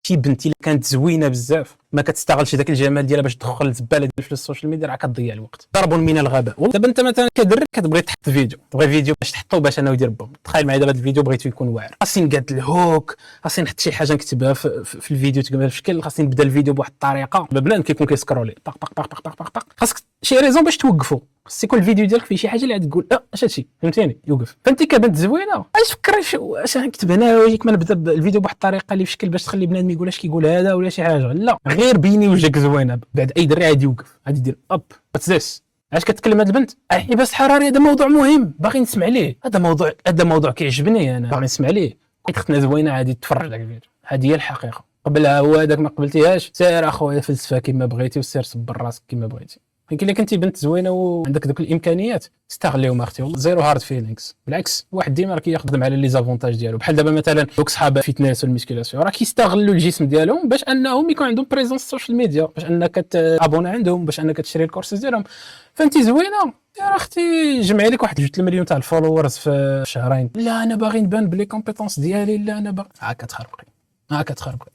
شي بنت اللي كانت زوينه بزاف ما كتستغلش داك الجمال ديالها باش تدخل الزباله ديال في السوشيال ميديا، راه كتضيع الوقت. ضرب من الغباء. دابا انت مثلا كدري كتبغي تحط فيديو، تبغي فيديو باش تحطو باش انه يدير بوم. تخيل معايا دابا هذا الفيديو بغيتو يكون واعر، خاصني نقاد الهوك، خاصني نحط شي حاجه نكتبها في الفيديو تكمل الشكل، خاصني نبدا الفيديو بواحد الطريقه. بنادم كيكون كيسكرولي طق طق طق طق طق طق، خاصك شي ريزون باش توقفوا. خاص يكون الفيديو ديالك فيه شي حاجه اللي غادي تقول اش هادشي، فهمتيني؟ يوقف. فانت كبنت زوينه اش فكري اش غنكتب هنا وياك، ما نبدا الفيديو بواحد الطريقه اللي في شكل باش تخلي بنادم يقول اش كيقول هذا ولا شي حاجه. لا، غير بيني وجهك زوينه، بعد اي دري غادي يوقف، غادي يدير اب باتزيس. علاش كتكلم هاد البنت؟ بس حراري هذا موضوع مهم باغي نسمع ليه، هذا موضوع كيعجبني انا باغي نسمع ليه. لقيت اختنا زوينه غادي تفرج داك الفيديو، هذه هي الحقيقه. قبلها هو هذاك ما قبلتيهاش، سير اخويا فلسفه كما بغيتي وسير صبر راسك كما بغيتي. ولكن الا كنتي بنت زوينه وعندك دوك الامكانيات استغليهم اختي، والله زيرو هارد فيلينغز. بالعكس الواحد ديما راه كيخدم على لي زافونتاج ديالو. بحال دابا مثلا دوك صحاب فيتنس والميسكيلاسيون راه كيستغلوا الجسم ديالهم باش انهم يكون عندهم بريزونس السوشيال ميديا، باش انك تابونا عندهم، باش انك تشري الكورس ديالهم. فانت زوينه يا اختي جمعي لك واحد 2 مليون تاع الفولورز في شهرين. لا انا باغي نبان بلي كومبيتونس ديالي، لا انا باغي كتخربقي.